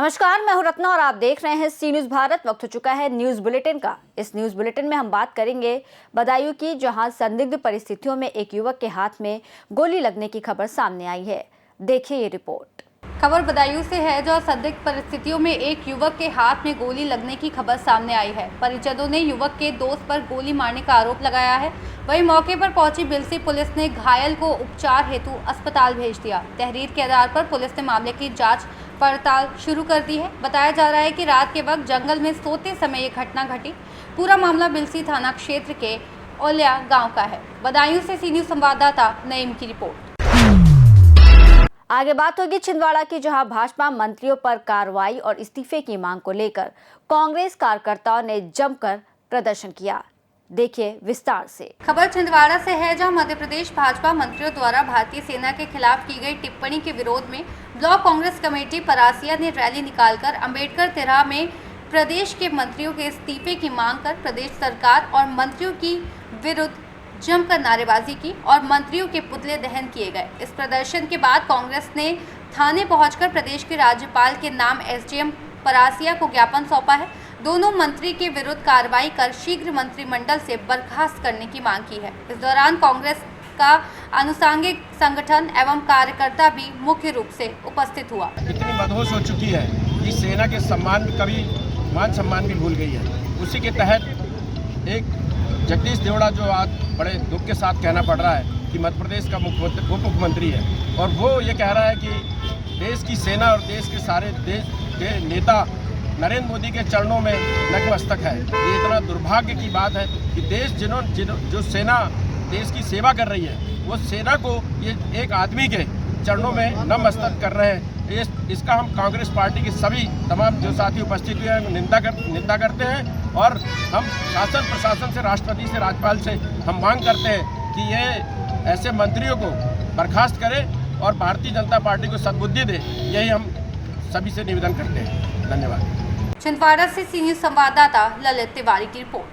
नमस्कार, मैं हूं रत्ना और आप देख रहे हैं सी न्यूज भारत। वक्त हो चुका है न्यूज बुलेटिन का। इस न्यूज बुलेटिन में हम बात करेंगे बदायूं की, जहां संदिग्ध परिस्थितियों में एक युवक के हाथ में गोली लगने की खबर सामने आई है। देखिए ये रिपोर्ट। खबर बदायूं से है, जहां संदिग्ध परिस्थितियों में एक युवक के हाथ में गोली लगने की खबर सामने आई है। परिजनों ने युवक के दोस्त पर गोली मारने का आरोप लगाया है। वहीं मौके पर पहुंची बिलसी पुलिस ने घायल को उपचार हेतु अस्पताल भेज दिया। तहरीर के आधार पर पुलिस ने मामले की जांच पड़ताल शुरू कर दी है। बताया जा रहा है कि रात के वक्त जंगल में सोते समय ये घटना घटी। पूरा मामला बिलसी थाना क्षेत्र के ओलिया गाँव का है। बदायूं से सी न्यूज संवाददाता नईम की रिपोर्ट। आगे बात होगी छिंदवाड़ा की, जहां भाजपा मंत्रियों पर कार्रवाई और इस्तीफे की मांग को लेकर कांग्रेस कार्यकर्ताओं ने जमकर प्रदर्शन किया। देखिए विस्तार से। खबर छिंदवाड़ा से है, जहां मध्य प्रदेश भाजपा मंत्रियों द्वारा भारतीय सेना के खिलाफ की गई टिप्पणी के विरोध में ब्लॉक कांग्रेस कमेटी परासिया ने रैली निकालकर अंबेडकर तिराहा में प्रदेश के मंत्रियों के इस्तीफे की मांग कर प्रदेश सरकार और मंत्रियों की विरुद्ध जमकर नारेबाजी की और मंत्रियों के पुतले दहन किए गए। इस प्रदर्शन के बाद कांग्रेस ने थाने पहुंचकर प्रदेश के राज्यपाल के नाम एसडीएम परासिया को ज्ञापन सौंपा है। दोनों मंत्री के विरुद्ध कार्रवाई कर शीघ्र मंत्रिमंडल से बर्खास्त करने की मांग की है। इस दौरान कांग्रेस का अनुसांगिक संगठन एवं कार्यकर्ता भी मुख्य रूप से उपस्थित हुआ। इतनी मदहोश हो चुकी है कि सेना के सम्मान कभी मान सम्मान भी भूल गई है। उसी के तहत एक जगदीश देवड़ा, जो आज बड़े दुख के साथ कहना पड़ रहा है कि मध्य प्रदेश का उप मुख्यमंत्री है, और वो ये कह रहा है कि देश की सेना और देश के सारे देश के नेता नरेंद्र मोदी के चरणों में नतमस्तक है। ये इतना दुर्भाग्य की बात है कि देश जो सेना देश की सेवा कर रही है, वो सेना को ये एक आदमी के चरणों में नतमस्तक कर रहे हैं। इसका हम कांग्रेस पार्टी के सभी तमाम जो साथी उपस्थित हुए हैं निंदा करते हैं, और हम शासन प्रशासन से, राष्ट्रपति से, राज्यपाल से हम मांग करते हैं कि ये ऐसे मंत्रियों को बर्खास्त करें और भारतीय जनता पार्टी को सद्बुद्धि दे। यही हम सभी से निवेदन करते हैं। धन्यवाद। छिंदवाड़ा से सी न्यूज संवाददाता ललित तिवारी की रिपोर्ट।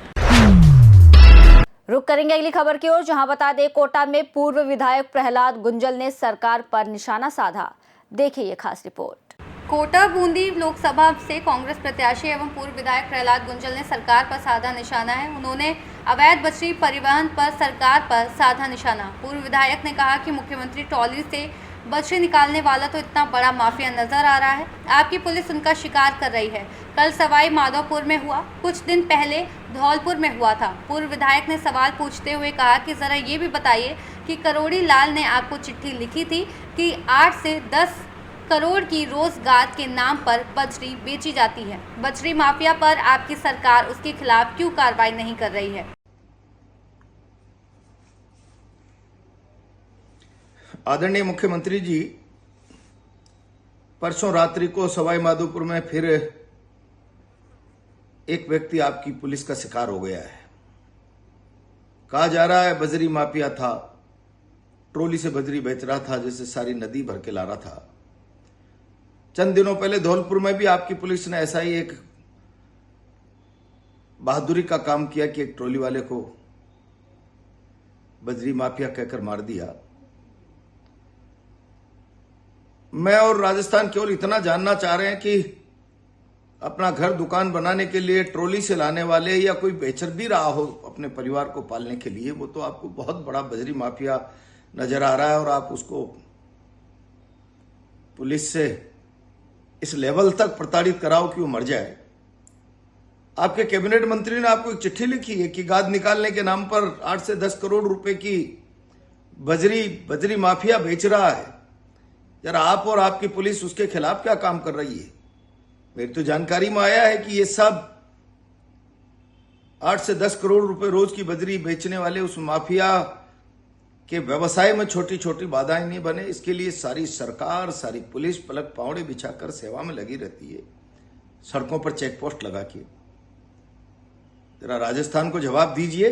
रुक करेंगे अगली खबर की ओर, जहां बता दें कोटा में पूर्व विधायक प्रहलाद गुंजल ने सरकार पर निशाना साधा। देखिए ये खास रिपोर्ट। कोटा बूंदी लोकसभा से कांग्रेस प्रत्याशी एवं पूर्व विधायक प्रहलाद गुंजल ने सरकार पर साधा निशाना है। उन्होंने अवैध बछड़ी परिवहन पर सरकार पर साधा निशाना। पूर्व विधायक ने कहा कि मुख्यमंत्री ट्रॉली से बछड़ी निकालने वाला तो इतना बड़ा माफिया नजर आ रहा है, आपकी पुलिस उनका शिकार कर रही है। कल सवाई माधोपुर में हुआ, कुछ दिन पहले धौलपुर में हुआ था। पूर्व विधायक ने सवाल पूछते हुए कहा कि जरा ये भी बताइए कि करोड़ी लाल ने आपको चिट्ठी लिखी थी कि 8 से 10 करोड़ की रोजगार के नाम पर बछड़ी बेची जाती है। बछड़ी माफिया पर आपकी सरकार उसके खिलाफ क्यों कार्रवाई नहीं कर रही है? आदरणीय मुख्यमंत्री जी, परसों रात्रि को सवाई माधोपुर में फिर एक व्यक्ति आपकी पुलिस का शिकार हो गया है। कहा जा रहा है बजरी माफिया था, ट्रोली से बजरी बेच रहा था, जैसे सारी नदी भर के ला रहा था। चंद दिनों पहले धौलपुर में भी आपकी पुलिस ने ऐसा ही एक बहादुरी का काम किया कि एक ट्रोली वाले को बजरी माफिया कहकर मार दिया। मैं और राजस्थान केवल इतना जानना चाह रहे हैं कि अपना घर दुकान बनाने के लिए ट्रोली से लाने वाले, या कोई बेचर भी रहा हो अपने परिवार को पालने के लिए, वो तो आपको बहुत बड़ा बजरी माफिया नजर आ रहा है, और आप उसको पुलिस से इस लेवल तक प्रताड़ित कराओ कि वो मर जाए। आपके कैबिनेट मंत्री ने आपको एक चिट्ठी लिखी है कि गाद निकालने के नाम पर 8 से 10 करोड़ रुपए की बजरी माफिया बेच रहा है। जरा आप और आपकी पुलिस उसके खिलाफ क्या काम कर रही है? मेरी तो जानकारी में आया है कि ये सब 8 से 10 करोड़ रुपए रोज की बजरी बेचने वाले उस माफिया के व्यवसाय में छोटी छोटी बाधाएं नहीं बने, इसके लिए सारी सरकार, सारी पुलिस पलक पावड़े बिछाकर सेवा में लगी रहती है, सड़कों पर चेक पोस्ट लगा के। जरा राजस्थान को जवाब दीजिए।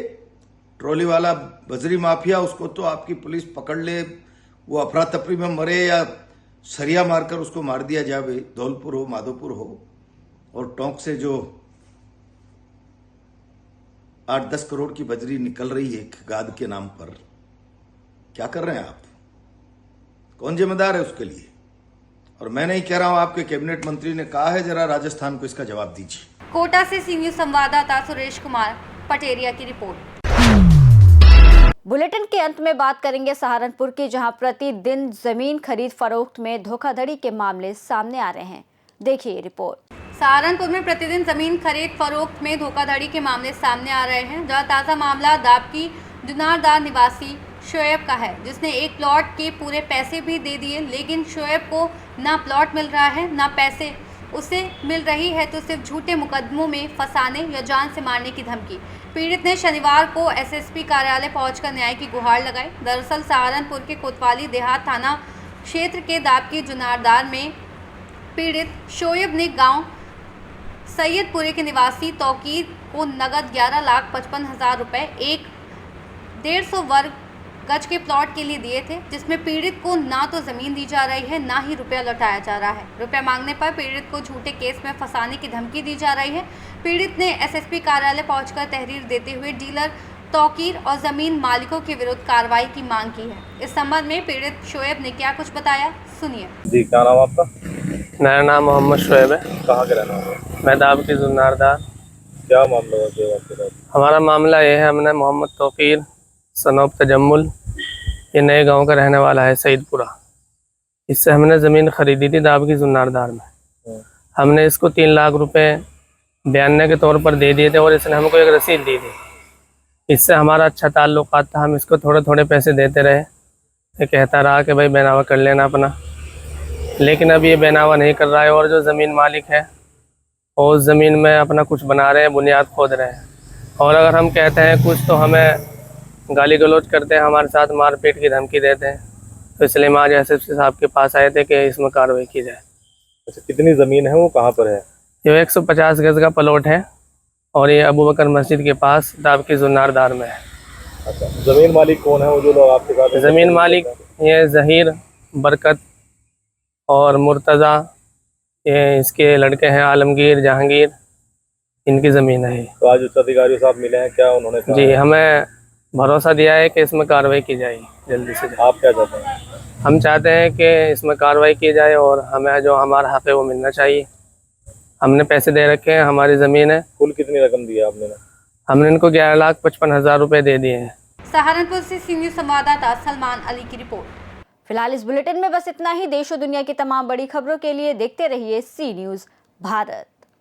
ट्रॉली वाला बजरी माफिया, उसको तो आपकी पुलिस पकड़ ले, वो अफरा तफरी में मरे या सरिया मारकर उसको मार दिया जाए, धौलपुर हो, माधोपुर हो। और टोंक से जो 8-10 करोड़ की बजरी निकल रही है गाद के नाम पर, क्या कर रहे हैं आप? कौन जिम्मेदार है उसके लिए? और मैं नहीं कह रहा हूं, आपके कैबिनेट मंत्री ने कहा है, जरा राजस्थान को इसका जवाब दीजिए। कोटा से सी न्यूज संवाददाता सुरेश कुमार पटेरिया की रिपोर्ट। बुलेटिन के अंत में बात करेंगे सहारनपुर की, जहां प्रतिदिन जमीन खरीद फरोख्त में धोखाधड़ी के मामले सामने आ रहे हैं। देखिए ये रिपोर्ट। सहारनपुर में प्रतिदिन जमीन खरीद फरोख्त में धोखाधड़ी के मामले सामने आ रहे हैं, जहां ताज़ा मामला दाब की जुनारदार निवासी शोएब का है, जिसने एक प्लॉट के पूरे पैसे भी दे दिए, लेकिन शोएब को ना प्लॉट मिल रहा है ना पैसे उसे मिल रही है, तो सिर्फ झूठे मुकदमों में फंसाने या जान से मारने की धमकी। पीड़ित ने शनिवार को एसएसपी कार्यालय पहुंचकर न्याय की गुहार लगाई। दरअसल सहारनपुर के कोतवाली देहात थाना क्षेत्र के दाब की जुनारदार में पीड़ित शोएब ने गांव सैयदपुरे के निवासी तौकीर को नगद 11,55,000 रुपये एक 150 वर्ग गज के प्लॉट के लिए दिए थे, जिसमें पीड़ित को ना तो ज़मीन दी जा रही है, ना ही रुपया लौटाया जा रहा है। रुपया मांगने पर पीड़ित को झूठे केस में फंसाने की धमकी दी जा रही है। पीड़ित ने एसएसपी कार्यालय पहुंचकर तहरीर देते हुए डीलर तौकीर और ज़मीन मालिकों के विरुद्ध कार्रवाई की मांग की है। इस संबंध में पीड़ित शोएब ने क्या कुछ बताया, सुनिए। जी, क्या नाम आपका? मेरा नाम मोहम्मद शोएब है। कहाँ के रहने वाले हैं? मैं दाब की जुन्नारदार। क्या मामला है जो आपके साथ? हमारा मामला ये है, हमने मोहम्मद तौकीर सनौब तजम्मुल, ये नए गांव का रहने वाला है, सईदपुरा। इससे हमने ज़मीन खरीदी थी दाब की जुन्नारदार में। हमने इसको 3 लाख रुपए बयाने के तौर पर दे दिए थे और इसने हमको एक रसीद दी थी। इससे हमारा अच्छा ताल्लुकात था, हम इसको थोड़े थोड़े पैसे देते रहे। ये कहता रहा कि भाई बेनावा कर लेना अपना, लेकिन अब ये बेनावा नहीं कर रहा है और जो ज़मीन मालिक है और उस ज़मीन में अपना कुछ बना रहे हैं, बुनियाद खोद रहे हैं। और अगर हम कहते हैं कुछ तो हमें गाली गलौज करते हैं, हमारे साथ मारपीट की धमकी देते हैं। तो इसलिए हम आज एसएसपी साहब के पास आए थे कि इसमें कार्रवाई की जाए। अच्छा, कितनी ज़मीन है, वो कहाँ पर है? ये 150 गज का प्लॉट है और ये अबू बकर मस्जिद के पास दाब की जुन्नारदार में है। अच्छा, ज़मीन मालिक कौन है वो जो लोग आपके साथ? ज़मीन मालिक ये ज़हीर, बरकत और मुर्तज़ा, ये इसके लड़के हैं आलमगीर, जहांगीर, इनकी ज़मीन है। तो आज उच्च अधिकारी साहब मिले हैं, क्या उन्होंने कहा? जी, हमें भरोसा दिया है कि इसमें कार्रवाई की जाएगी जल्दी से जल्दी। आप क्या चाहते हैं? हम चाहते हैं कि इसमें कार्रवाई की जाए और हमें जो हमारा हक़ है वो मिलना चाहिए। हमने पैसे दे रखे हैं, हमारी ज़मीन है। कुल कितनी रकम दी है आपने? हमने इनको 11,55,000 रुपये दे दिए हैं। सहारनपुर से सी न्यूज संवाददाता सलमान अली की रिपोर्ट। फिलहाल इस बुलेटिन में बस इतना ही। देश और दुनिया की तमाम बड़ी खबरों के लिए देखते रहिए सी न्यूज़ भारत।